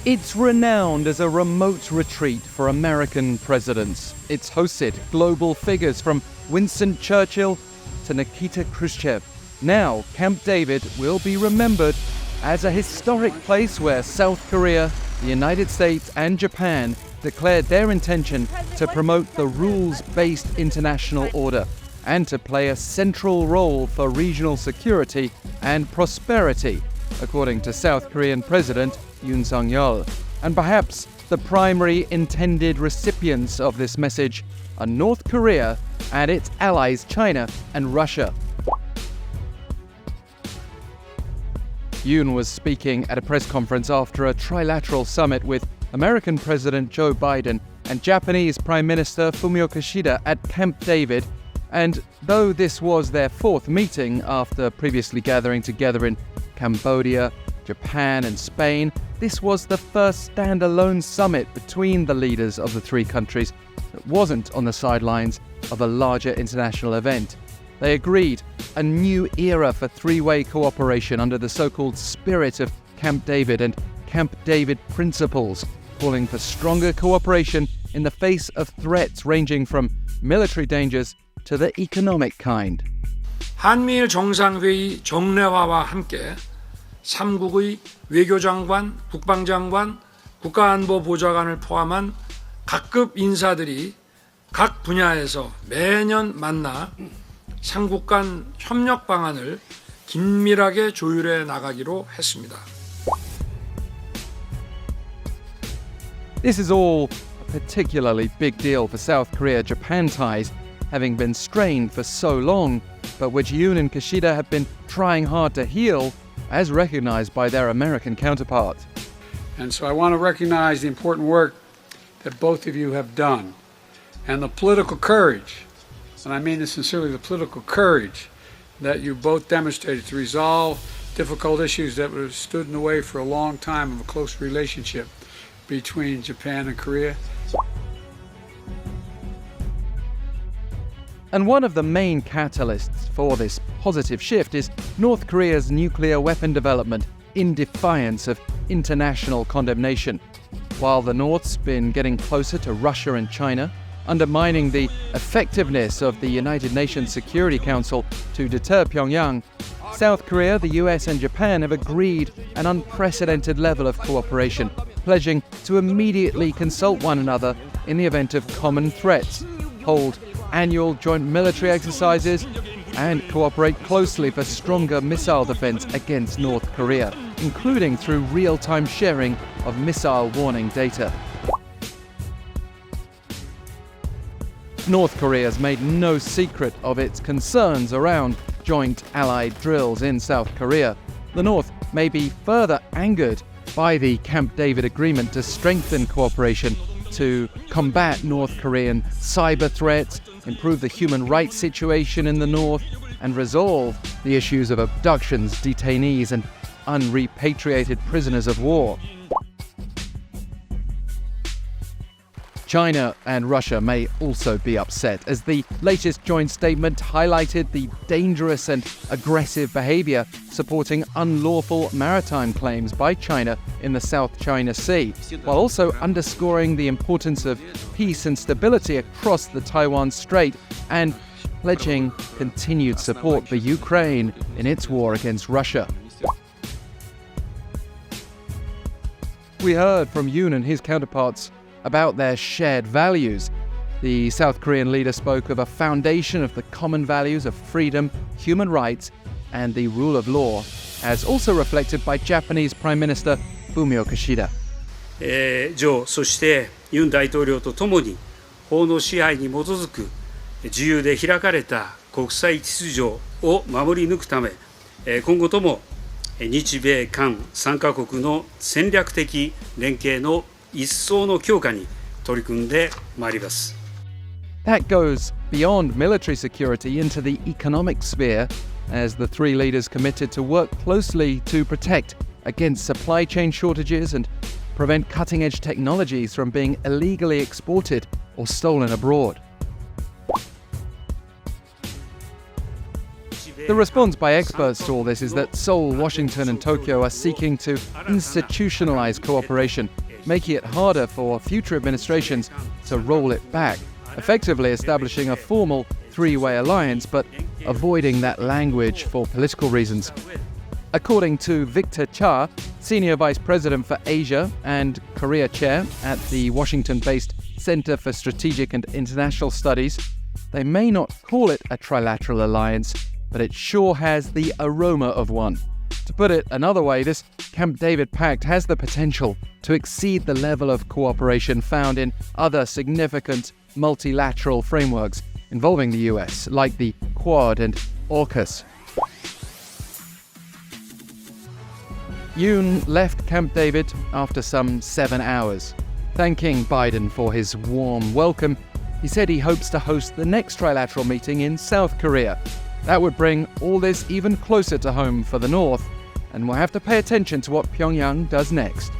It's renowned as a remote retreat for American presidents. It's hosted global figures from Winston Churchill to Nikita Khrushchev. Now, Camp David will be remembered as a historic place where South Korea, the United States and Japan declared their intention to promote the rules-based international order and to play a central role for regional security and prosperity, according to South Korean President Yoon Suk-yeol. And perhaps the primary intended recipients of this message are North Korea and its allies China and Russia. Yoon was speaking at a press conference after a trilateral summit with American President Joe Biden and Japanese Prime Minister Fumio Kishida at Camp David. And though this was their fourth meeting after previously gathering together in Cambodia, Japan and Spain, this was the first standalone summit between the leaders of the three countries that wasn't on the sidelines of a larger international event. They agreed a new era for three-way cooperation under the so-called spirit of Camp David and Camp David principles, calling for stronger cooperation in the face of threats ranging from military dangers to the economic kind. 한미일 정상회의 정례화와 함께 3국의 외교장관, 국방장관, 국가안보보좌관을 포함한 각급 인사들이 각 분야에서 매년 만나 삼국 간 협력 방안을 긴밀하게 조율해 나가기로 했습니다. This is all a particularly big deal for South Korea-Japan ties, having been strained for so long, but which Yoon and Kishida have been trying hard to heal, as recognized by their American counterparts. And so I want to recognize the important work that both of you have done and the political courage, and I mean this sincerely, the political courage that you both demonstrated to resolve difficult issues that were stood in the way for a long time of a close relationship between Japan and Korea. And one of the main catalysts for this positive shift is North Korea's nuclear weapon development in defiance of international condemnation. While the North's been getting closer to Russia and China, undermining the effectiveness of the United Nations Security Council to deter Pyongyang, South Korea, the US and Japan have agreed an unprecedented level of cooperation, pledging to immediately consult one another in the event of common threats, hold annual joint military exercises, and cooperate closely for stronger missile defense against North Korea, including through real-time sharing of missile warning data. North Korea has made no secret of its concerns around joint allied drills in South Korea. The North may be further angered by the Camp David agreement to strengthen cooperation to combat North Korean cyber threats, improve the human rights situation in the North, and resolve the issues of abductions, detainees, and unrepatriated prisoners of war. China and Russia may also be upset, as the latest joint statement highlighted the dangerous and aggressive behavior supporting unlawful maritime claims by China in the South China Sea, while also underscoring the importance of peace and stability across the Taiwan Strait and pledging continued support for Ukraine in its war against Russia. We heard from Yoon and his counterparts about their shared values. The South Korean leader spoke of a foundation of the common values of freedom, human rights, and the rule of law, as also reflected by Japanese Prime Minister Fumio Kishida. ジョー、そしてユン大統領とともに法の支配に基づく自由で開かれた国際秩序を守り抜くため、今後とも日米韓3カ国の戦略的連携の一層の強化に取り組んでまいります。That goes beyond military security into the economic sphere, as the three leaders committed to work closely to protect against supply chain shortages and prevent cutting-edge technologies from being illegally exported or stolen abroad. The response by experts to all this is that Seoul, Washington, and Tokyo are seeking to institutionalize cooperation, making it harder for future administrations to roll it back, effectively establishing a formal three-way alliance, but avoiding that language for political reasons. According to Victor Cha, Senior Vice President for Asia and Korea Chair at the Washington-based Center for Strategic and International Studies, they may not call it a trilateral alliance, but it sure has the aroma of one. To put it another way, this Camp David Pact has the potential to exceed the level of cooperation found in other significant multilateral frameworks involving the US, like the Quad and AUKUS. Yoon left Camp David after some 7 hours. Thanking Biden for his warm welcome, he said he hopes to host the next trilateral meeting in South Korea. That would bring all this even closer to home for the North, and we'll have to pay attention to what Pyongyang does next.